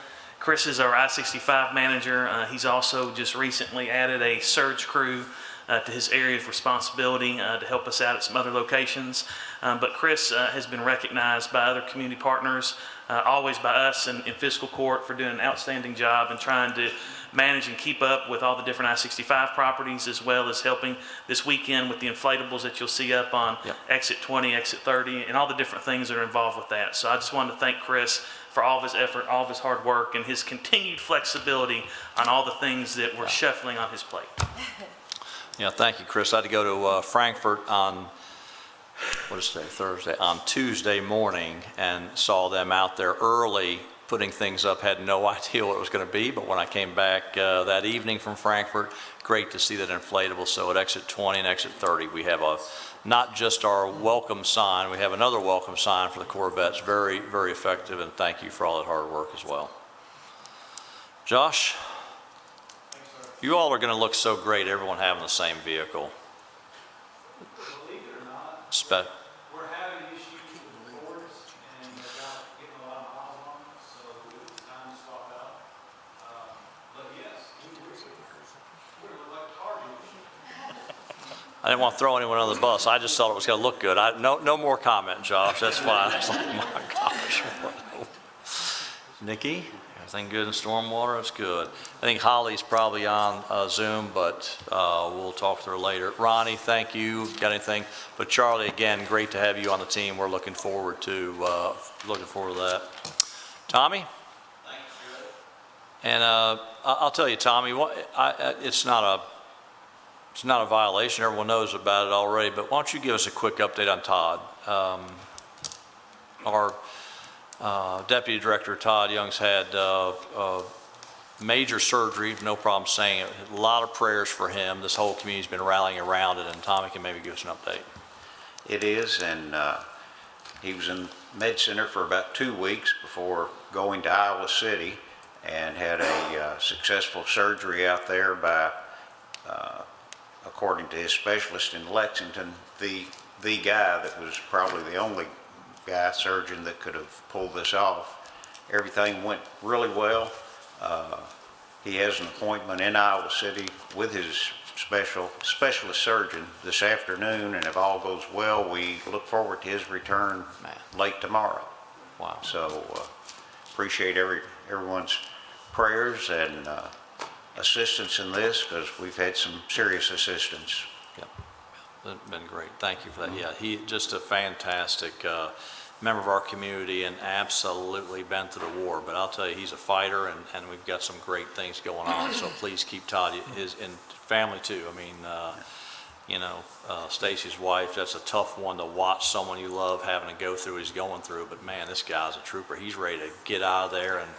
Chris is our I-65 manager. He's also just recently added a surge crew to his area of responsibility to help us out at some other locations. But Chris has been recognized by other community partners, always by us in fiscal court, for doing an outstanding job and trying to manage and keep up with all the different I-65 properties, as well as helping this weekend with the inflatables that you'll see up on exit 20, exit 30, and all the different things that are involved with that. So I just wanted to thank Chris for all of his effort, all of his hard work, and his continued flexibility on all the things that were shuffling on his plate. Yeah, thank you, Chris. I had to go to Frankfurt on, what is today, Thursday, on Tuesday morning, and saw them out there early putting things up. Had no idea what it was going to be, but when I came back that evening from Frankfurt, great to see that inflatable. So at exit 20 and exit 30, we have not just our welcome sign, we have another welcome sign for the Corvettes. Very, very effective, and thank you for all that hard work as well. Josh? You all are going to look so great, everyone having the same vehicle. Believe it or not, we're having issues with the Fords, and they're not getting a lot of miles on them, so it's time to swap out. But yes, we're like a car dealership. I didn't want to throw anyone under the bus. I just thought it was going to look good. No more comment, Josh. That's fine. I was like, my gosh. Nikki? Everything good in stormwater? That's good. I think Holly's probably on Zoom, but we'll talk to her later. Ronnie, thank you. Got anything? But Charlie, again, great to have you on the team. We're looking forward to that. Tommy? And I'll tell you, Tommy, it's not a violation. Everyone knows about it already. But why don't you give us a quick update on Todd? Our Deputy Director Todd Young's had major surgery, no problem saying it. A lot of prayers for him. This whole community's been rallying around it, and Tommy can maybe give us an update. It is, and he was in Med Center for about 2 weeks before going to Iowa City, and had a successful surgery out there by, according to his specialist in Lexington, the guy that was probably the only guy surgeon that could have pulled this off. Everything went really well. He has an appointment in Iowa City with his specialist surgeon this afternoon, and if all goes well, we look forward to his return late tomorrow. Wow. So appreciate everyone's prayers and assistance in this, because we've had some serious assistance. Yep. Been great. Thank you for that. Yeah, he just a fantastic member of our community and absolutely been through the war. But I'll tell you, he's a fighter, and we've got some great things going on. So please keep Todd, his and family too. I mean, Stacy's wife, that's a tough one to watch someone you love having to go through what he's going through. But man, this guy's a trooper. He's ready to get out of there and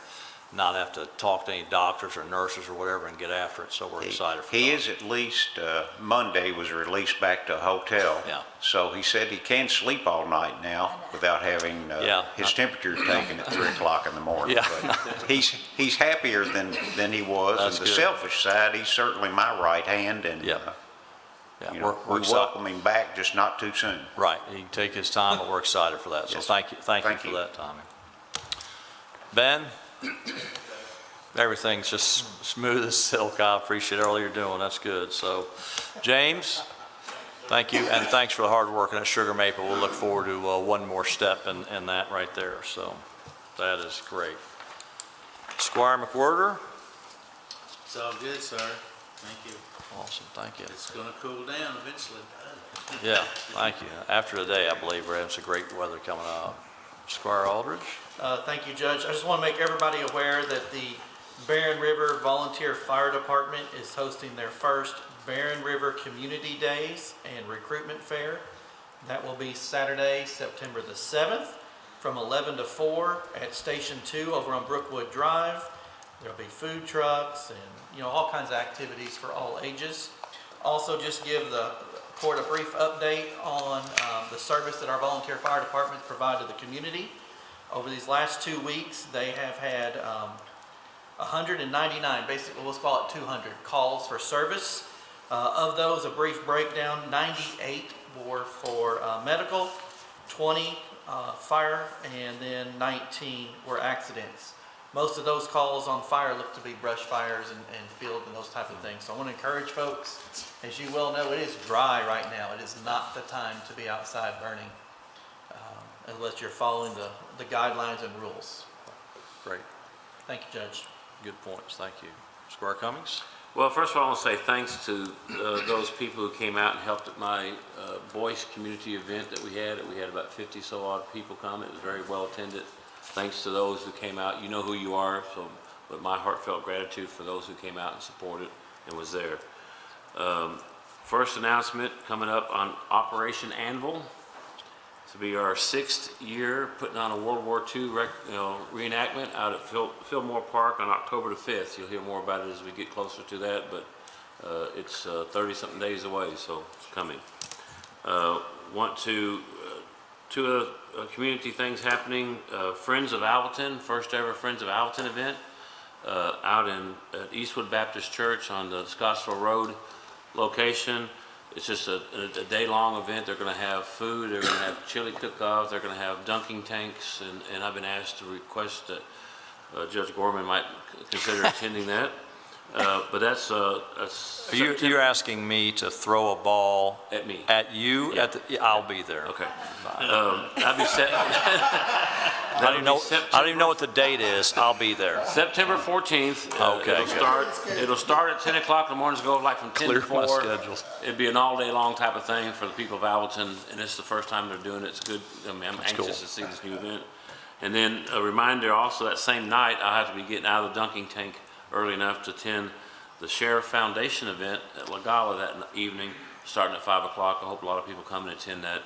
not have to talk to any doctors or nurses or whatever and get after it. So we're excited for He that. is at least, Monday was released back to a hotel. Yeah. So he said he can sleep all night now without having his temperature taken at 3 o'clock in the morning. Yeah. But he's happier than he was. That's And the good. selfish side, he's certainly my right hand, and Yeah. you Yeah, know, we're we excited. welcome him back, just not too soon. Right, he can take his time, but we're excited for that. So Yes. thank you for that, Tommy. Ben, everything's just smooth as silk. I appreciate all you're doing. That's good. So, James, thank you, and thanks for the hard work in that Sugar Maple. We'll look forward to one more step in that right there. So, that is great. Squire McWhirter. It's all good, sir. Thank you. Awesome, thank you. It's gonna cool down eventually. Yeah, thank you. After today, I believe we're having some great weather coming up. Squire Aldridge. Thank you, Judge. I just want to make everybody aware that the Barren River Volunteer Fire Department is hosting their first Barren River Community Days and Recruitment Fair. That will be Saturday, September the 7th, from 11 to 4 at Station 2 over on Brookwood Drive. There'll be food trucks and, all kinds of activities for all ages. Also, just give the court a brief update on the service that our volunteer fire departments provide to the community. Over these last 2 weeks, they have had 199, basically let's call it 200 calls for service. Of those, a brief breakdown, 98 were for medical, 20 fire, and then 19 were accidents. Most of those calls on fire look to be brush fires and field and those type of things. So I want to encourage folks, as you well know, it is dry right now. It is not the time to be outside burning unless you're following the guidelines and rules. Great. Thank you, Judge. Good points. Thank you. Squire Cummings. Well, first of all, I want to say thanks to those people who came out and helped at my Boyce community event that we had. We had about 50 so odd people come. It was very well attended. Thanks to those who came out. You know who you are, but my heartfelt gratitude for those who came out and supported and was there. First announcement coming up on Operation Anvil. This will be our 6th year putting on a World War II reenactment out at Fillmore Park on October the 5th. You'll hear more about it as we get closer to that, but it's 30-something days away, so it's coming. Want to two other community things happening. Friends of Alvaton, first ever Friends of Alvaton event out at Eastwood Baptist Church on the Scottsville Road location. It's just a day-long event. They're going to have food, they're going to have chili cook-off, they're going to have dunking tanks, and I've been asked to request that Judge Gorman might consider attending that. But that's You're asking me to throw a ball at me. At you? Yeah. I'll be there. Okay. I'll be set. I don't even know what the date is. I'll be there. September 14th. Okay, It'll start at 10 o'clock in the morning, go like from 10 Clear to my 4. schedules. It'd be an all-day long type of thing for the people of Alvaton, and it's the first time they're doing it. It's good. I mean, I'm anxious cool. to see this new event. And then a reminder also, that same night, I'll have to be getting out of the dunking tank early enough to attend the Sheriff Foundation event at La Gala that evening, starting at 5 o'clock. I hope a lot of people come and attend that,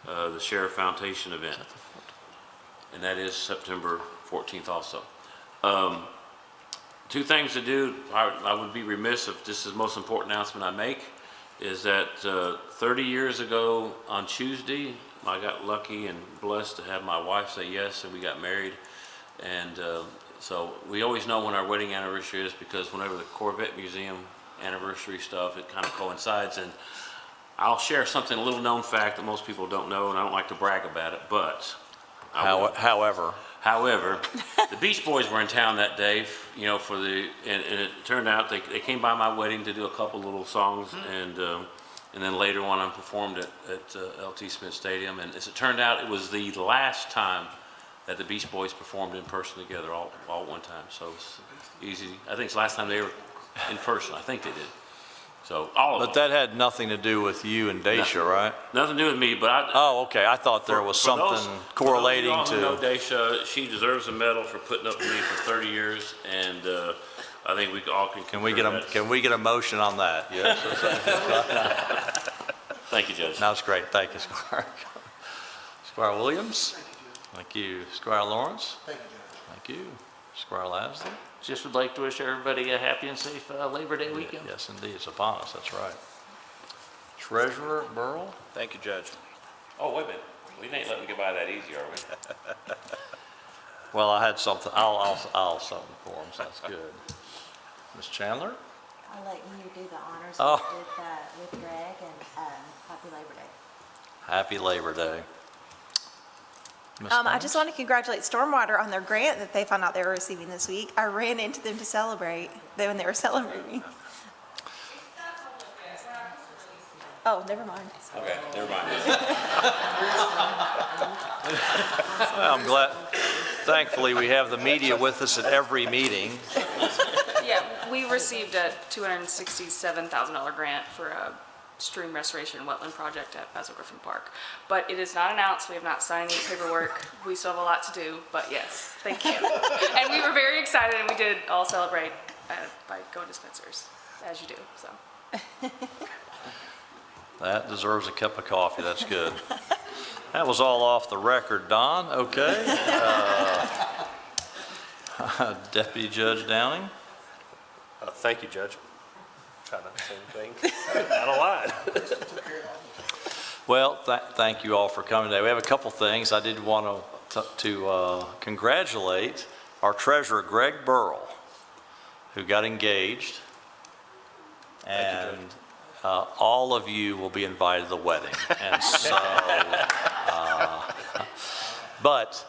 the Sheriff Foundation event. And that is September 14th also. 2 things to do. I would be remiss if this is the most important announcement I make, is that 30 years ago on Tuesday, I got lucky and blessed to have my wife say yes, and we got married. And so we always know when our wedding anniversary is, because whenever the Corvette Museum anniversary stuff, it kind of coincides. And I'll share something, a little known fact that most people don't know, and I don't like to brag about it, but However, However, the Beach Boys were in town that day, you know, and it turned out they came by my wedding to do a couple little songs, and then later on I performed at L.T. Smith Stadium, and as it turned out, it was the last time that the Beach Boys performed in person together, all at one time. So it's easy. I think it's the last time they were in person. I think they did. So all of them. but that had nothing to do with you and Daisha, right? Nothing to do with me, but Oh, okay, I thought there was something correlating for those of y'all who know to, Daisha, she deserves a medal for putting up with me for 30 years, and I think we all can. can we get a motion on that? Yes? Thank you, Judge. That's great, thank you, Squire. Squire Williams? Thank you. Squire Lawrence? Thank you, Judge. Thank you. Squire Lashley? Just would like to wish everybody a happy and safe Labor Day weekend. Yes, indeed, it's upon us, that's right. Treasurer Burl? Thank you, Judge. Oh, wait a minute. We ain't letting me get by that easy, are we? Well, I had something, I'll something for him, so that's good. Ms. Chandler? I'll let you do the honors Oh. with Greg, and happy Labor Day. Happy Labor Day. Ms. I Thomas? just want to congratulate Stormwater on their grant that they found out they were receiving this week. I ran into them to celebrate when they were celebrating. Oh, never mind. Okay, never mind. Well, I'm glad, thankfully, we have the media with us at every meeting. Yeah, we received a $267,000 grant for a stream restoration wetland project at Basil Griffin Park. But it is not announced, we have not signed any paperwork, we still have a lot to do, but yes, thank you. And we were very excited, and we did all celebrate by going to Spencer's, as you do, so. That deserves a cup of coffee, that's good. That was all off the record, Don, okay. Deputy Judge Downing? Thank you, Judge. Try not to say anything. Not a lot. Well, thank you all for coming today. We have a couple things. I did want to congratulate our treasurer, Greg Burrell, who got engaged. And all of you will be invited to the wedding. And so, but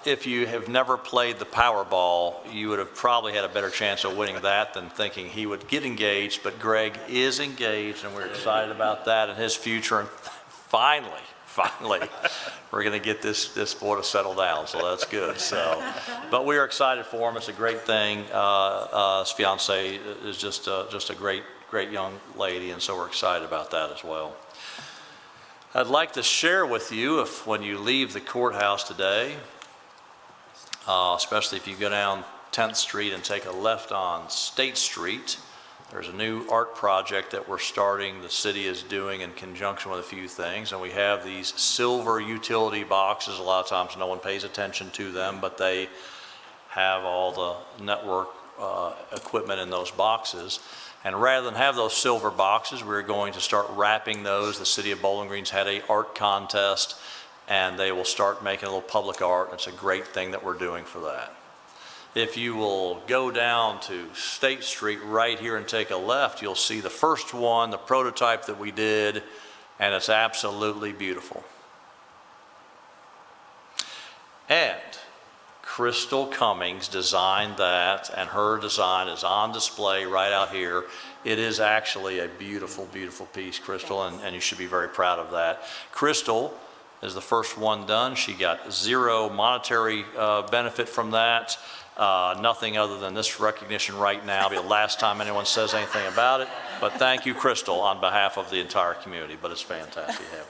if you have never played the Powerball, you would have probably had a better chance of winning that than thinking he would get engaged. But Greg is engaged, and we're excited about that and his future. And finally, we're going to get this boy to settle down, so that's good. So, but we are excited for him. It's a great thing. His fiance is just a great young lady, and so we're excited about that as well. I'd like to share with you, when you leave the courthouse today, especially if you go down 10th Street and take a left on State Street, there's a new art project that we're starting, the city is doing in conjunction with a few things, and we have these silver utility boxes. A lot of times no one pays attention to them, but they have all the network equipment in those boxes. And rather than have those silver boxes, we're going to start wrapping those. The city of Bowling Green's had an art contest, and they will start making a little public art. It's a great thing that we're doing for that. If you will go down to State Street right here and take a left, you'll see the first one, the prototype that we did, and it's absolutely beautiful. And Crystal Cummings designed that, and her design is on display right out here. It is actually a beautiful, beautiful piece, Crystal, and you should be very proud of that. Crystal is the first one done. She got zero monetary benefit from that. Nothing other than this recognition right now. It'll be the last time anyone says anything about it. But thank you, Crystal, on behalf of the entire community. But it's fantastic to have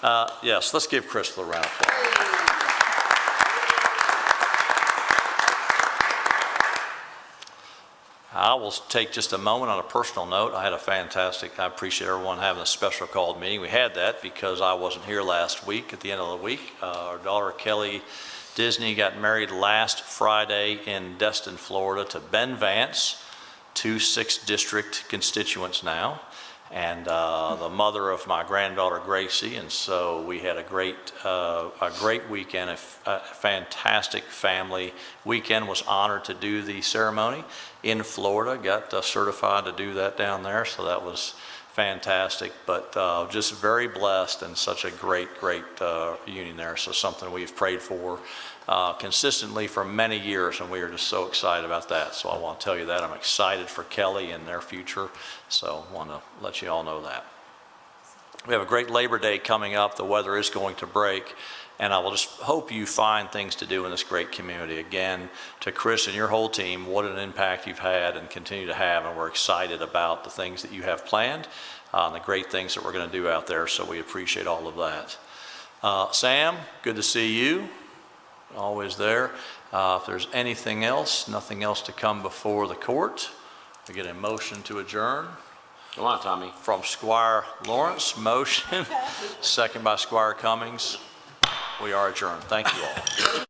that. Yes, let's give Crystal a round of applause. I will take just a moment on a personal note. I appreciate everyone having a special called meeting. We had that because I wasn't here last week at the end of the week. Our daughter Kelly Disney got married last Friday in Destin, Florida to Ben Vance, 2 6th District constituents now, and the mother of my granddaughter Gracie. And so we had a great weekend, a fantastic family weekend. Was honored to do the ceremony in Florida, got certified to do that down there, so that was fantastic, but just very blessed and such a great union there. So something we've prayed for consistently for many years, and we are just so excited about that. So I want to tell you that I'm excited for Kelly and their future. So I want to let you all know that. We have a great Labor Day coming up. The weather is going to break, and I will just hope you find things to do in this great community. Again, to Chris and your whole team, what an impact you've had and continue to have, and we're excited about the things that you have planned and the great things that we're going to do out there, so we appreciate all of that. Sam, good to see you. Always there. If there's anything else, nothing else to come before the court, we get a motion to adjourn. Come on, Tommy. From Squire Lawrence, motion. Second by Squire Cummings. We are adjourned. Thank you all.